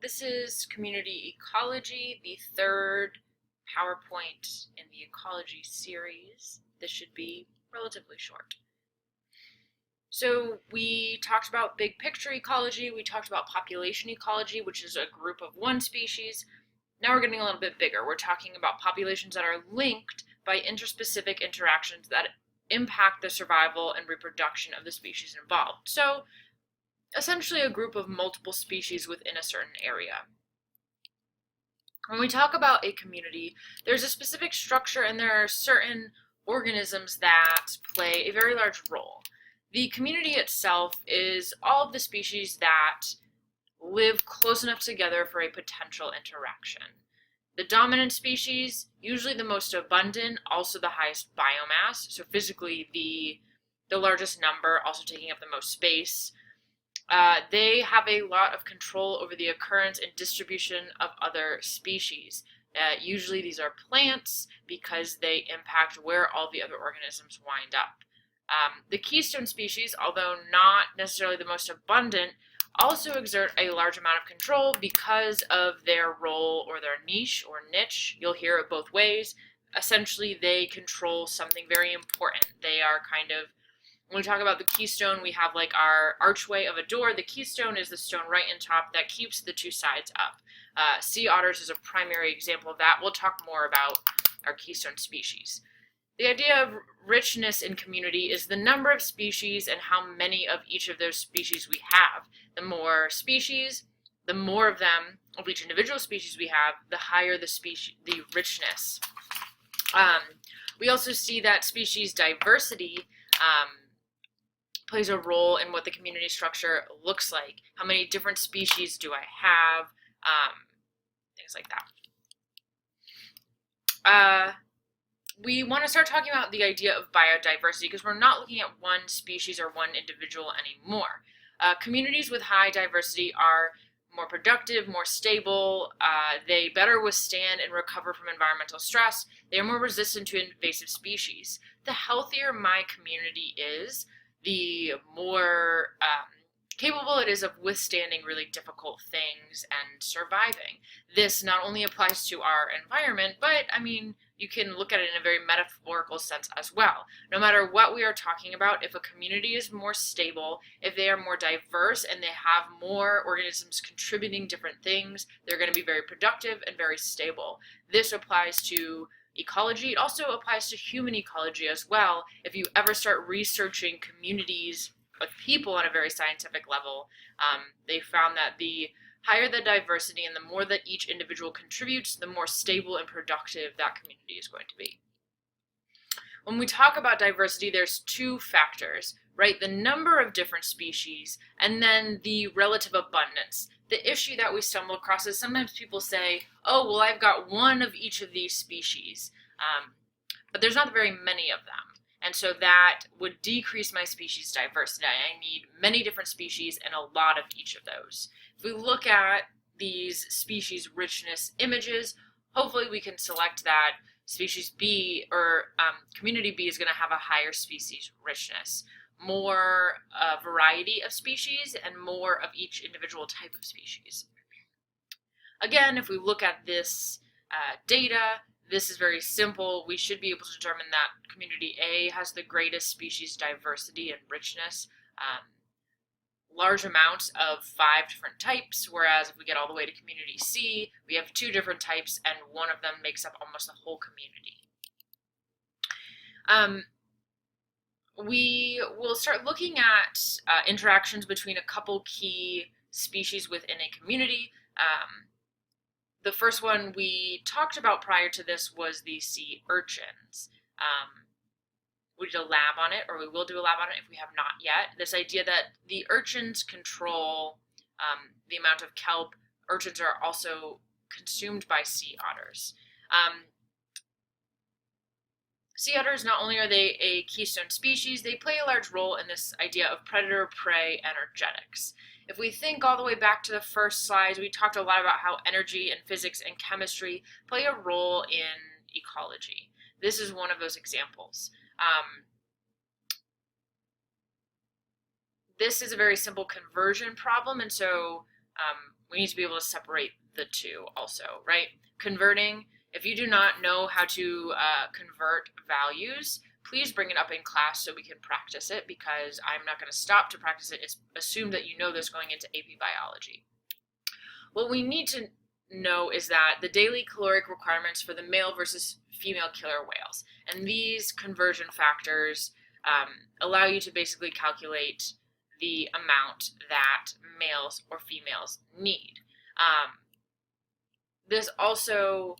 This is community ecology, the third PowerPoint in the ecology series. This should be relatively short. So we talked about big picture ecology, we talked about population ecology, which is a group of one species. Now we're getting a little bit bigger. We're talking about populations that are linked by interspecific interactions that impact the survival and reproduction of the species involved. So essentially a group of multiple species within a certain area. When we talk about a community, there's a specific structure and there are certain organisms that play a very large role. The community itself is all of the species that live close enough together for a potential interaction. The dominant species, usually the most abundant, also the highest biomass, so physically the largest number, also taking up the most space. They have a lot of control over the occurrence and distribution of other species. Usually these are plants because they impact where all the other organisms wind up. The keystone species, although not necessarily the most abundant, also exert a large amount of control because of their role or their niche or niche. You'll hear it both ways. Essentially, they control something very important. They are kind of, when we talk about the keystone, we have like our archway of a door. The keystone is the stone right in top that keeps the two sides up. Sea otters is a primary example of that. We'll talk more about our keystone species. The idea of richness in community is the number of species and how many of each of those species we have. The more species, the more of them, of each individual species we have, the higher the richness. We also see that species diversity plays a role in what the community structure looks like. How many different species do I have? Things like that. We want to start talking about the idea of biodiversity because we're not looking at one species or one individual anymore. Communities with high diversity are more productive, more stable, they better withstand and recover from environmental stress, they are more resistant to invasive species. The healthier my community is, the more capable it is of withstanding really difficult things and surviving. This not only applies to our environment, but I mean, you can look at it in a very metaphorical sense as well. No matter what we are talking about, if a community is more stable, if they are more diverse and they have more organisms contributing different things, they're going to be very productive and very stable. This applies to ecology. It also applies to human ecology as well. If you ever start researching communities of people on a very scientific level, they found that the higher the diversity and the more that each individual contributes, the more stable and productive that community is going to be. When we talk about diversity, there's two factors, right? The number of different species and then the relative abundance. The issue that we stumble across is sometimes people say, oh, well, I've got one of each of these species, but there's not very many of them. And so that would decrease my species diversity. I need many different species and a lot of each of those. If we look at these species richness images, hopefully we can select that species B or community B is going to have a higher species richness, more variety of species and more of each individual type of species. Again, if we look at this data, this is very simple. We should be able to determine that community A has the greatest species diversity and richness, large amounts of 5 different types, whereas if we get all the way to community C, we have 2 different types and one of them makes up almost the whole community. We will start looking at interactions between a couple key species within a community. The first one we talked about prior to this was the sea urchins. We did a lab on it, or we will do a lab on it if we have not yet. This idea that the urchins control the amount of kelp. Urchins are also consumed by sea otters. Sea otters, not only are they a keystone species, they play a large role in this idea of predator-prey energetics. If we think all the way back to the first slides, we talked a lot about how energy and physics and chemistry play a role in ecology. This is one of those examples. This is a very simple conversion problem, and so we need to be able to separate the two also, right? Converting, if you do not know how to convert values, please bring it up in class so we can practice it, because I'm not going to stop to practice it. It's assumed that you know this going into AP Biology. What we need to know is that the daily caloric requirements for the male versus female killer whales, and these conversion factors allow you to basically calculate the amount that males or females need. This also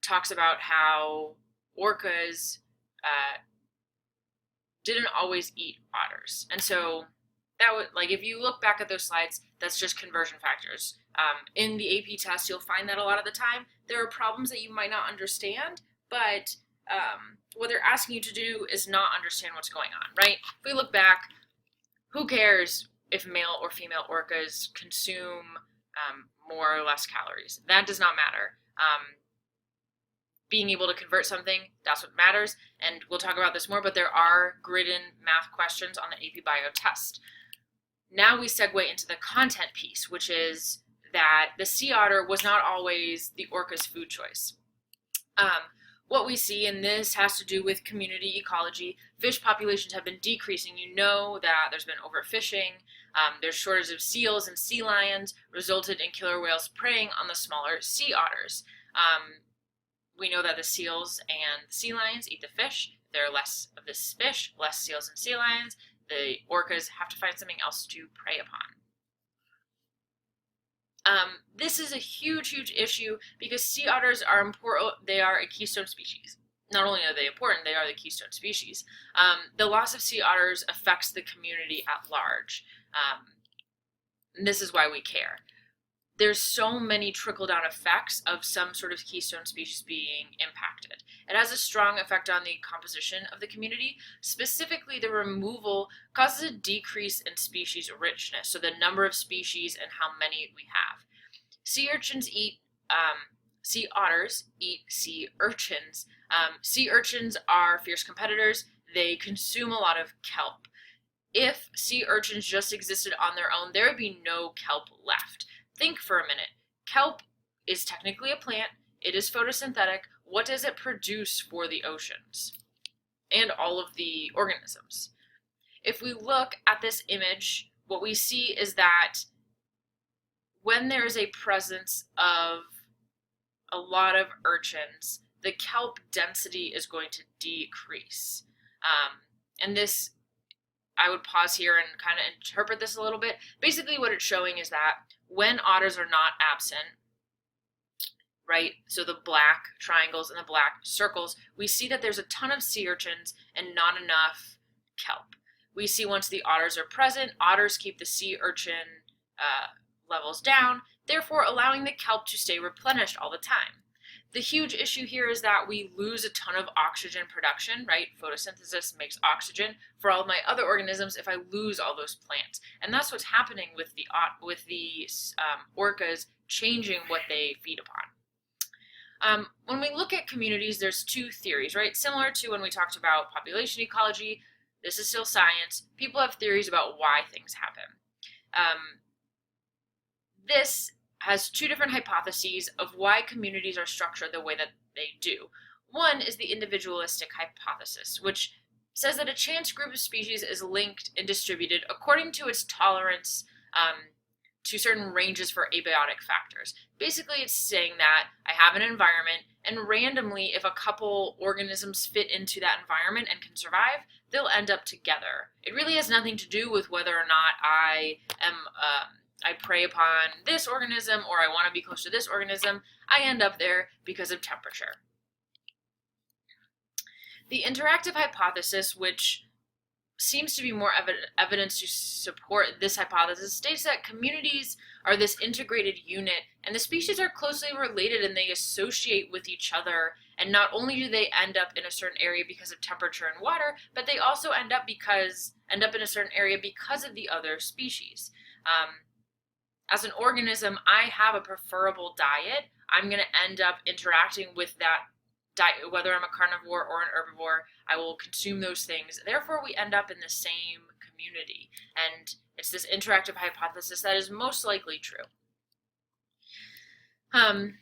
talks about how orcas didn't always eat otters, and so that would, like, if you look back at those slides, that's just conversion factors. In the AP test, you'll find that a lot of the time there are problems that you might not understand, but what they're asking you to do is not understand what's going on, right? If we look back, who cares if male or female orcas consume more or less calories? That does not matter. Being able to convert something, that's what matters, and we'll talk about this more, but there are grid-in math questions on the AP Bio test. Now we segue into the content piece, which is that the sea otter was not always the orca's food choice. What we see, and this has to do with community ecology, fish populations have been decreasing. You know that there's been overfishing, there's shortage of seals and sea lions, resulted in killer whales preying on the smaller sea otters. We know that the seals and the sea lions eat the fish. If there are less of this fish, less seals and sea lions, the orcas have to find something else to prey upon. This is a huge issue because sea otters are important. They are a keystone species. Not only are they important, they are the keystone species. The loss of sea otters affects the community at large. And this is why we care. There's so many trickle-down effects of some sort of keystone species being impacted. It has a strong effect on the composition of the community. Specifically, the removal causes a decrease in species richness, so the number of species and how many we have. Sea urchins eat, sea otters eat sea urchins. Sea urchins are fierce competitors. They consume a lot of kelp. If sea urchins just existed on their own, there would be no kelp left. Think for a minute. Kelp is technically a plant. It is photosynthetic. What does it produce for the oceans and all of the organisms? If we look at this image, what we see is that when there is a presence of a lot of urchins, the kelp density is going to decrease. And this, I would pause here and kind of interpret this a little bit. Basically what it's showing is that when otters are not absent, right, so the black triangles and the black circles, we see that there's a ton of sea urchins and not enough kelp. We see once the otters are present, otters keep the sea urchin levels down, therefore allowing the kelp to stay replenished all the time. The huge issue here is that we lose a ton of oxygen production, right? Photosynthesis makes oxygen for all of my other organisms if I lose all those plants. And that's what's happening with the orcas changing what they feed upon. When we look at communities, there's two theories, right? Similar to when we talked about population ecology, this is still science. People have theories about why things happen. This has two different hypotheses of why communities are structured the way that they do. One is the individualistic hypothesis, which says that a chance group of species is linked and distributed according to its tolerance to certain ranges for abiotic factors. Basically, it's saying that I have an environment, and randomly, if a couple organisms fit into that environment and can survive, they'll end up together. It really has nothing to do with whether or not I prey upon this organism or I want to be close to this organism. I end up there because of temperature. The interactive hypothesis, which seems to be more evidence to support this hypothesis, states that communities are this integrated unit and the species are closely related and they associate with each other, and not only do they end up in a certain area because of temperature and water, but they also end up in a certain area because of the other species. As an organism, I have a preferable diet. I'm going to end up interacting with that diet, whether I'm a carnivore or an herbivore. I will consume those things. Therefore, we end up in the same community. And it's this interactive hypothesis that is most likely true. Um,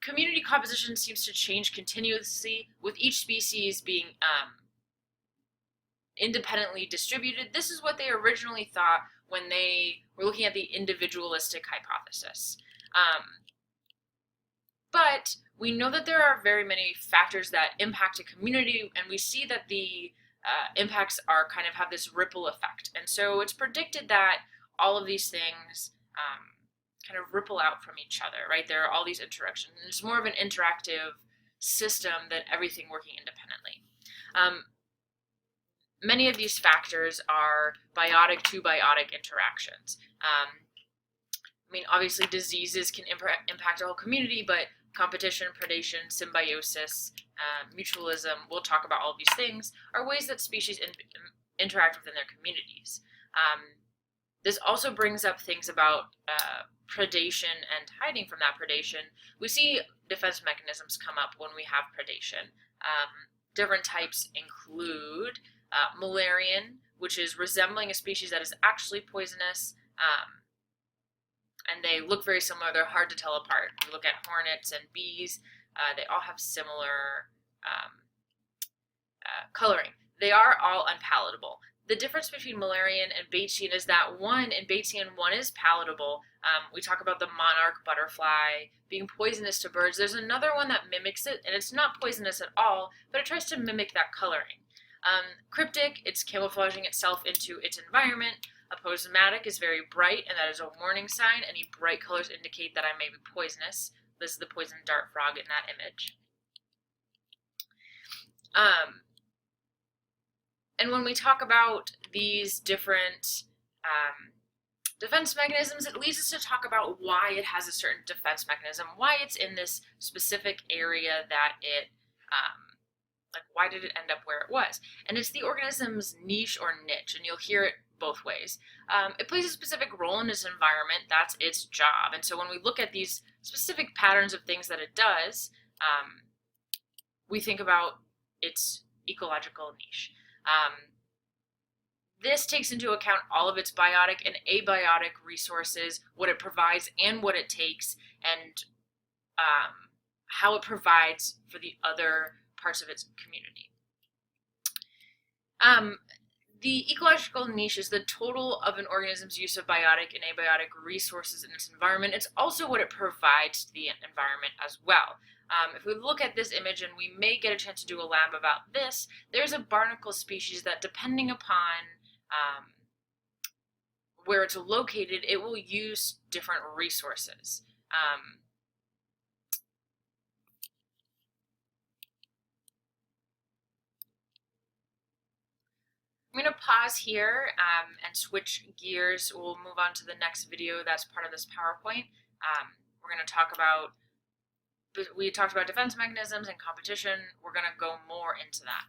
Community composition seems to change continuously, with each species being independently distributed. This is what they originally thought when they were looking at the individualistic hypothesis. But we know that there are very many factors that impact a community, and we see that the impacts are kind of have this ripple effect. And so it's predicted that all of these things kind of ripple out from each other, right? There are all these interactions. And it's more of an interactive system than everything working independently. Many of these factors are biotic to biotic interactions. I mean, obviously diseases can impact a whole community, but competition, predation, symbiosis, mutualism, we'll talk about all of these things, are ways that species interact within their communities. This also brings up things about predation and hiding from that predation. We see defense mechanisms come up when we have predation. Different types include Malarian, which is resembling a species that is actually poisonous, and they look very similar. They're hard to tell apart. We look at hornets and bees. They all have similar coloring. They are all unpalatable. The difference between Malarian and Batesian is that in Batesian, one is palatable. We talk about the monarch butterfly being poisonous to birds. There's another one that mimics it, and it's not poisonous at all, but it tries to mimic that coloring. Cryptic, it's camouflaging itself into its environment. Aposematic is very bright, and that is a warning sign. Any bright colors indicate that I may be poisonous. This is the poison dart frog in that image. And when we talk about these different defense mechanisms, it leads us to talk about why it has a certain defense mechanism, why it's in this specific area that it, like why did it end up where it was? And it's the organism's niche or niche, and you'll hear it both ways. It plays a specific role in its environment, that's its job. And so when we look at these specific patterns of things that it does, we think about its ecological niche. This takes into account all of its biotic and abiotic resources, what it provides and what it takes, and how it provides for the other parts of its community. The ecological niche is the total of an organism's use of biotic and abiotic resources in its environment. It's also what it provides to the environment as well. If we look at this image, and we may get a chance to do a lab about this, there's a barnacle species that, depending upon where it's located, it will use different resources. I'm going to pause here and switch gears. We'll move on to the next video that's part of this PowerPoint. We're going to talk about, we talked about defense mechanisms and competition. We're going to go more into that.